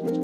Começando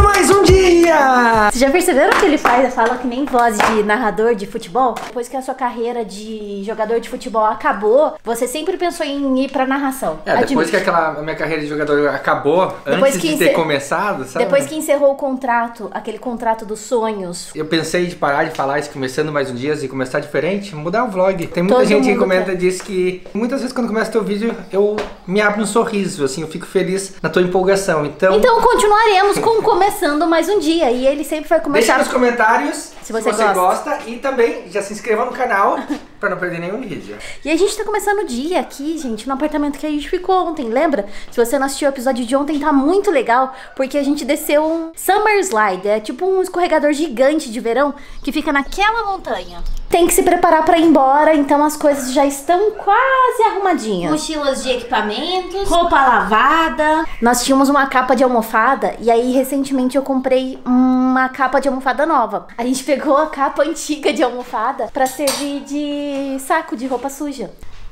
mais um dia! Vocês já perceberam que ele fala que nem voz de narrador de futebol? Depois que a sua carreira de jogador de futebol acabou, você sempre pensou em ir pra narração. Depois que a minha carreira de jogador acabou, antes de ter começado, sabe? Depois que encerrou o contrato, aquele contrato dos sonhos. Eu pensei de parar de falar isso, começando mais um dia e começar diferente, mudar o vlog. Tem muita gente que comenta, diz que muitas vezes quando começa teu vídeo, eu me abro um sorriso, assim, eu fico feliz na tua empolgação. Então continuaremos começando mais um dia e ele sempre vai começar. Deixa nos comentários se você gosta e também já se inscreva no canal pra não perder nenhum vídeo. E a gente tá começando o dia aqui, gente, no apartamento que a gente ficou ontem, lembra? Se você não assistiu o episódio de ontem, tá muito legal, porque a gente desceu um summer slide, é tipo um escorregador gigante de verão que fica naquela montanha. Tem que se preparar pra ir embora, então as coisas já estão quase arrumadinhas. Mochilas de equipamentos, roupa lavada. Nós tínhamos uma capa de almofada e aí recentemente eu comprei uma capa de almofada nova. A gente pegou a capa antiga de almofada pra servir de saco de roupa suja.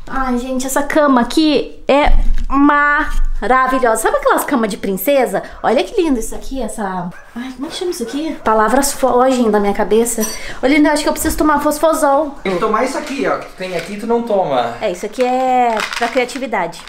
Ai, gente, essa cama aqui é maravilhosa. Sabe aquelas camas de princesa? Olha que lindo isso aqui, essa... Ai, como é que chama isso aqui? Palavras fogem da minha cabeça. Olha, eu acho que eu preciso tomar fosfosol. Tem que tomar isso aqui, ó. Que tu tem aqui e tu não toma. É, isso aqui é pra criatividade.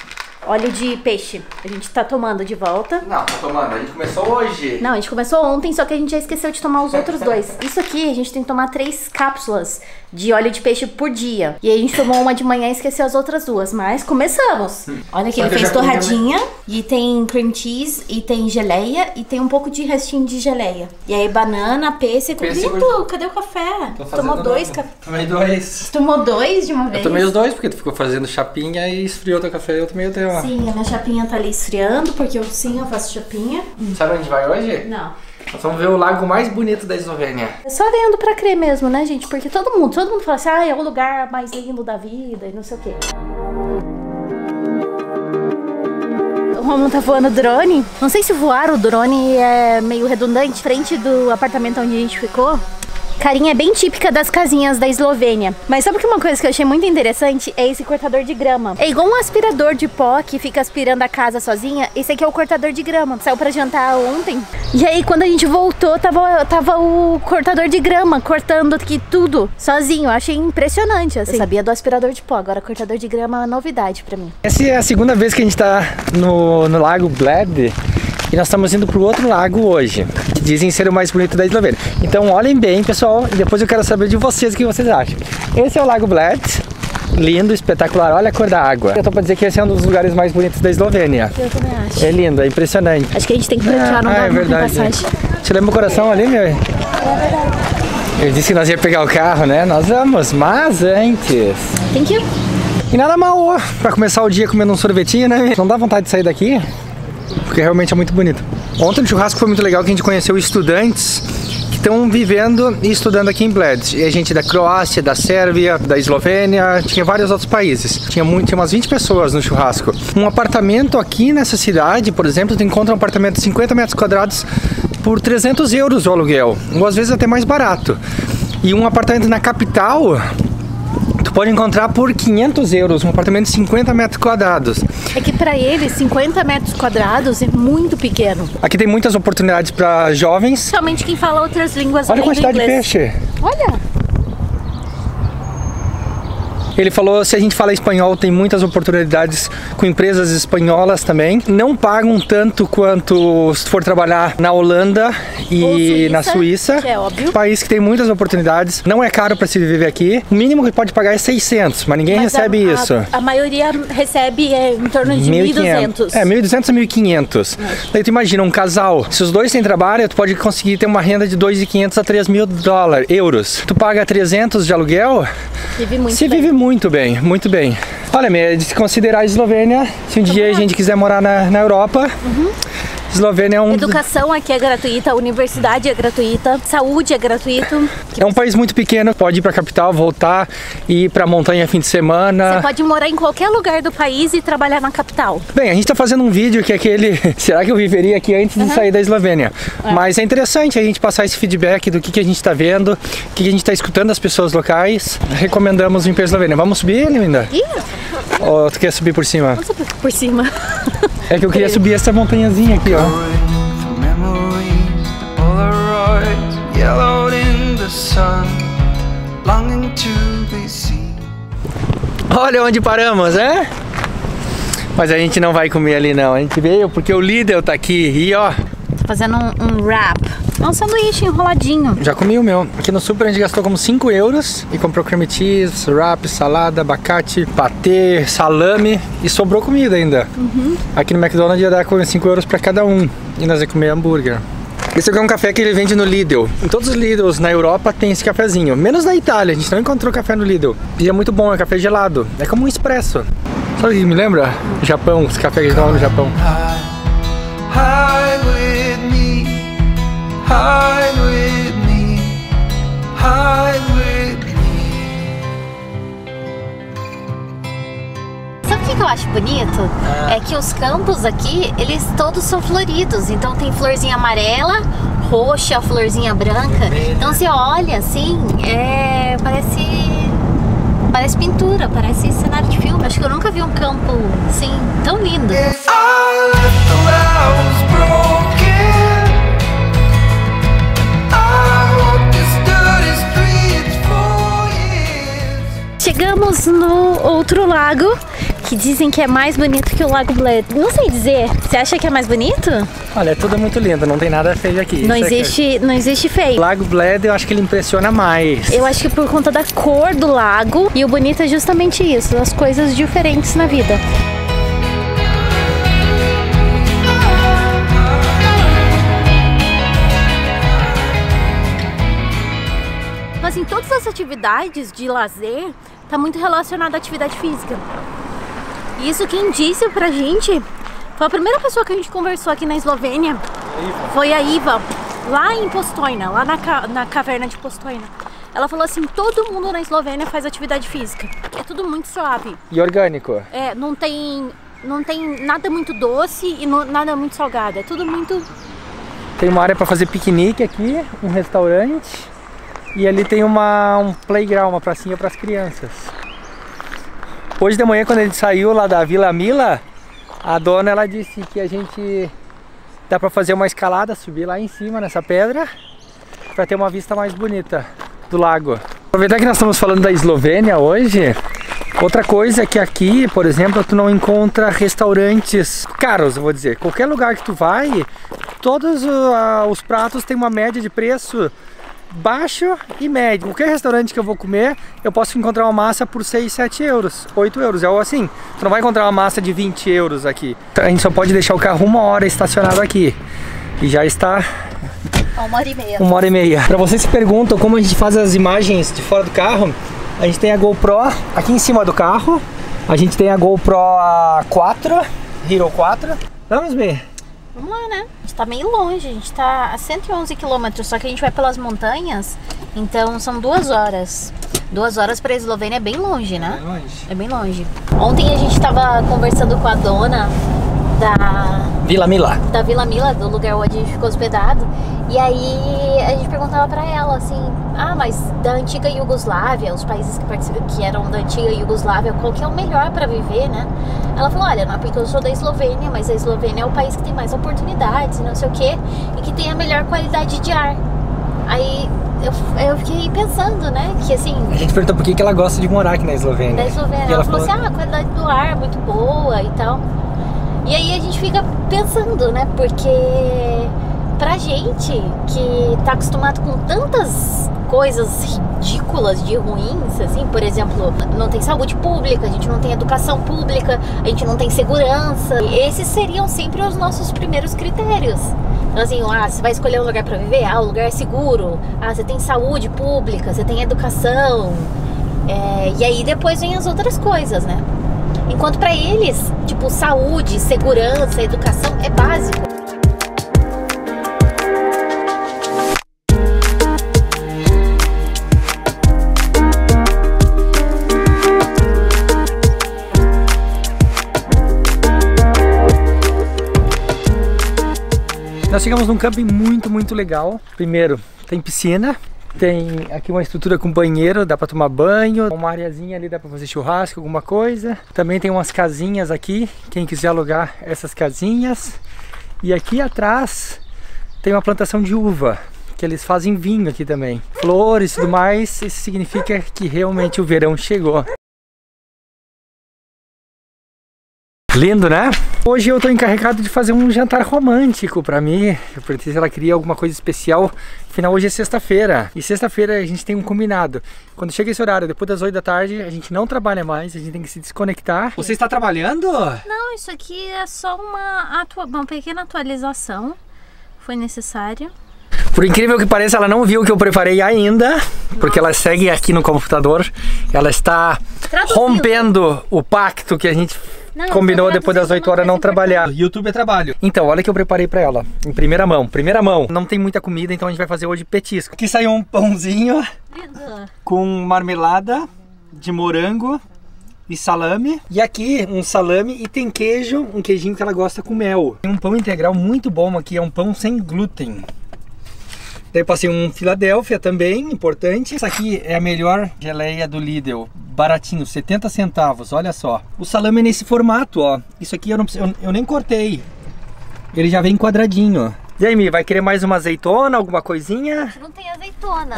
Óleo de peixe. A gente tá tomando de volta. Não, tá tomando. A gente começou hoje. Não, a gente começou ontem, só que a gente já esqueceu de tomar os outros dois. Isso aqui, a gente tem que tomar 3 cápsulas de óleo de peixe por dia. E aí a gente tomou uma de manhã e esqueceu as outras 2. Mas começamos. Olha aqui, ele fez torradinha. E tem cream cheese, e tem geleia, e tem um pouco de restinho de geleia. E aí banana, pêssego. Lindo, cadê o café? Tomou 2 cafés. Tomei 2. Tomou 2 de uma vez? Eu tomei os 2 porque tu ficou fazendo chapinha e esfriou teu café e eu tomei o teu. Sim, a minha chapinha tá ali esfriando, porque eu faço chapinha. Sabe onde vai hoje? Não. Nós vamos ver o lago mais bonito da Eslovênia. É só vendo pra crer mesmo, né, gente? Porque todo mundo fala assim, é o lugar mais lindo da vida e não sei o quê. O Romulo tá voando drone. Não sei se voar o drone é meio redundante. Frente do apartamento onde a gente ficou, carinha bem típica das casinhas da Eslovênia. Mas sabe que uma coisa que eu achei muito interessante é esse cortador de grama. É igual um aspirador de pó que fica aspirando a casa sozinha. Esse aqui é o cortador de grama. Saiu pra jantar ontem. E aí quando a gente voltou, tava o cortador de grama cortando aqui tudo sozinho. Eu achei impressionante, assim. Eu sabia do aspirador de pó, agora cortador de grama é uma novidade pra mim. Essa é a segunda vez que a gente tá no lago Bled. E nós estamos indo para o outro lago hoje, que dizem ser o mais bonito da Eslovênia. Então olhem bem, pessoal, e depois eu quero saber de vocês o que vocês acham. Esse é o Lago Bled, lindo, espetacular, olha a cor da água. Eu tô para dizer que esse é um dos lugares mais bonitos da Eslovênia. Eu também acho. É lindo, é impressionante. Acho que a gente tem que praticar, não dá muita passagem. Te lembra o coração ali, meu? É verdade. Eu disse que nós ia pegar o carro, né? Nós vamos, mas antes... Thank you. E nada mal, ó, pra começar o dia comendo um sorvetinho, né? Não dá vontade de sair daqui? Porque realmente é muito bonito. Ontem no churrasco foi muito legal que a gente conheceu estudantes que estão vivendo e estudando aqui em Bled. E a gente da Croácia, da Sérvia, da Eslovênia, tinha vários outros países. Tinha umas 20 pessoas no churrasco. Um apartamento aqui nessa cidade, por exemplo, tu encontra um apartamento de 50 metros quadrados por 300 euros o aluguel, ou às vezes até mais barato. E um apartamento na capital... pode encontrar por 500 euros, um apartamento de 50 metros quadrados. É que para eles, 50 metros quadrados é muito pequeno. Aqui tem muitas oportunidades para jovens. Principalmente quem fala outras línguas. Olha a quantidade de peixe. Olha! Ele falou, se a gente fala espanhol, tem muitas oportunidades com empresas espanholas também. Não pagam tanto quanto se for trabalhar na Holanda e na Suíça. Que é óbvio. País que tem muitas oportunidades. Não é caro para se viver aqui. O mínimo que pode pagar é 600, mas ninguém recebe isso. A maioria recebe em torno de 1.200. É, 1.200 a 1.500. Daí tu imagina, um casal, se os dois têm trabalho, tu pode conseguir ter uma renda de 2.500 a 3.000 euros. Tu paga 300 de aluguel, vive muito se bem. Vive muito bem, muito bem. Olha, é de se considerar a Eslovênia, se um dia a gente quiser morar na Europa, Eslovênia é um... Educação aqui é gratuita, universidade é gratuita, saúde é gratuito. É um país muito pequeno, pode ir pra capital, voltar, ir pra montanha fim de semana. Você pode morar em qualquer lugar do país e trabalhar na capital. Bem, a gente tá fazendo um vídeo que é aquele... Será que eu viveria aqui antes de sair da Eslovênia? Mas é interessante a gente passar esse feedback do que a gente tá vendo, o que a gente tá escutando das pessoas locais. Recomendamos vir pra Eslovênia. Vamos subir, Linda? Ou tu quer subir por cima? Vamos subir por cima. É que eu queria subir essa montanhazinha aqui, ó. Olha onde paramos, né? Mas a gente não vai comer ali não, a gente veio porque o Lidl tá aqui e ó. Tô fazendo um wrap. É um sanduíche enroladinho. Já comi o meu. Aqui no super a gente gastou como 5 euros e comprou cream cheese, wrap, salada, abacate, patê, salame e sobrou comida ainda. Aqui no McDonald's ia dar 5 euros pra cada um e nós ia comer hambúrguer. Esse aqui é um café que ele vende no Lidl. Em todos os Lidls na Europa tem esse cafezinho. Menos na Itália, a gente não encontrou café no Lidl. E é muito bom, é café gelado. É como um expresso. Sabe o que me lembra? Japão, esse café que a gente toma no Japão. Hide with me, hide with me, hide with me. Sabe o que eu acho bonito? É que os campos aqui, eles todos são floridos. Então tem florzinha amarela, roxa, florzinha branca. Então você olha assim, parece pintura, parece cenário de filme. Acho que eu nunca vi um campo assim tão lindo. Chegamos no outro lago, que dizem que é mais bonito que o Lago Bled. Não sei dizer. Você acha que é mais bonito? Olha, tudo muito lindo, não tem nada feio aqui. Não existe feio. O Lago Bled eu acho que ele impressiona mais. Eu acho que por conta da cor do lago. E o bonito é justamente isso, as coisas diferentes na vida. Assim, todas as atividades de lazer tá muito relacionado à atividade física. E isso quem disse pra gente foi a primeira pessoa que a gente conversou aqui na Eslovênia. Foi a Iva, lá em Postojna, lá na caverna de Postojna. Ela falou assim, todo mundo na Eslovênia faz atividade física. É tudo muito suave. E orgânico. É, não tem nada muito doce e nada muito salgado. É tudo muito... Tem uma área pra fazer piquenique aqui, um restaurante. E ali tem um playground, uma pracinha para as crianças. Hoje de manhã, quando a gente saiu lá da Vila Mila, a dona ela disse que a gente dá para fazer uma escalada, subir lá em cima nessa pedra, para ter uma vista mais bonita do lago. Aproveitar que nós estamos falando da Eslovênia hoje, outra coisa é que aqui, por exemplo, tu não encontra restaurantes caros, eu vou dizer. Qualquer lugar que tu vai, todos os pratos têm uma média de preço baixo e médio. Qualquer restaurante que eu vou comer, eu posso encontrar uma massa por 6, 7 euros, 8 euros. É assim, tu não vai encontrar uma massa de 20 euros aqui. A gente só pode deixar o carro 1 hora estacionado aqui. E já está... 1h30. 1h30. Para vocês se perguntam como a gente faz as imagens de fora do carro, a gente tem a GoPro aqui em cima do carro. A gente tem a GoPro 4, Hero 4. Vamos ver. Vamos lá, né? A gente tá meio longe, a gente tá a 111 km, só que a gente vai pelas montanhas, então são 2 horas. 2 horas pra Eslovênia é bem longe, né? É longe. É bem longe. Ontem a gente tava conversando com a dona da Vila Mila, do lugar onde a gente ficou hospedado. E aí a gente perguntava pra ela assim, mas da antiga Iugoslávia, os países que eram da antiga Iugoslávia, qual que é o melhor pra viver, né? Ela falou, olha, não é porque eu sou da Eslovênia, mas a Eslovênia é o país que tem mais oportunidades e não sei o quê, e que tem a melhor qualidade de ar. Aí eu fiquei pensando, né, que assim... A gente perguntou por que ela gosta de morar aqui na Eslovênia. Da Eslovênia. Ela falou assim, a qualidade do ar é muito boa e tal. E aí a gente fica pensando, né, porque pra gente que tá acostumado com tantas coisas ridículas de ruins, assim, por exemplo, não tem saúde pública, a gente não tem educação pública, a gente não tem segurança. Esses seriam sempre os nossos primeiros critérios. Então assim, você vai escolher um lugar pra viver, o lugar é seguro, você tem saúde pública, você tem educação, e aí depois vem as outras coisas, né? Enquanto pra eles, tipo, saúde, segurança, educação é básico. Nós chegamos num camping muito legal. Primeiro, tem piscina. Tem aqui uma estrutura com banheiro, dá pra tomar banho. Uma areazinha ali, dá pra fazer churrasco, alguma coisa. Também tem umas casinhas aqui, quem quiser alugar essas casinhas. E aqui atrás tem uma plantação de uva, que eles fazem vinho aqui também. Flores e tudo mais, isso significa que realmente o verão chegou. Lindo, né? Hoje eu tô encarregado de fazer um jantar romântico pra mim. Eu perguntei se ela queria alguma coisa especial. Afinal, hoje é sexta-feira. E sexta-feira a gente tem um combinado. Quando chega esse horário, depois das 8 da tarde, a gente não trabalha mais. A gente tem que se desconectar. Você está trabalhando? Não, isso aqui é só uma pequena atualização. Foi necessário. Por incrível que pareça, ela não viu o que eu preparei ainda, porque ela segue aqui no computador. Ela está rompendo o pacto que a gente combinou depois das 8 horas não trabalhar. YouTube é trabalho. Então, olha o que eu preparei pra ela. Em primeira mão. Primeira mão. Não tem muita comida, então a gente vai fazer hoje petisco. Aqui saiu um pãozinho com marmelada de morango e salame. E aqui um salame e tem queijo, um queijinho que ela gosta com mel. Tem um pão integral muito bom aqui, é um pão sem glúten. Daí passei um Filadélfia também, importante. Essa aqui é a melhor geleia do Lidl, baratinho, 70 centavos, olha só. O salame é nesse formato, ó. Isso aqui eu nem cortei. Ele já vem quadradinho. E aí, Mi, vai querer mais uma azeitona, alguma coisinha? Não tem azeitona.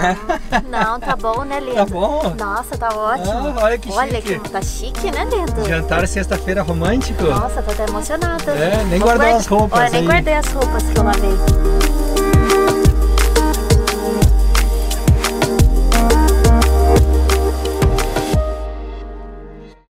Não, tá bom, né, lindo? Tá bom. Nossa, tá ótimo. Olha que chique. Olha que tá chique, né, lindo? Jantar sexta-feira romântico. Nossa, tô até emocionada. Nem guardei as roupas. Olha, nem guardei as roupas que eu lavei.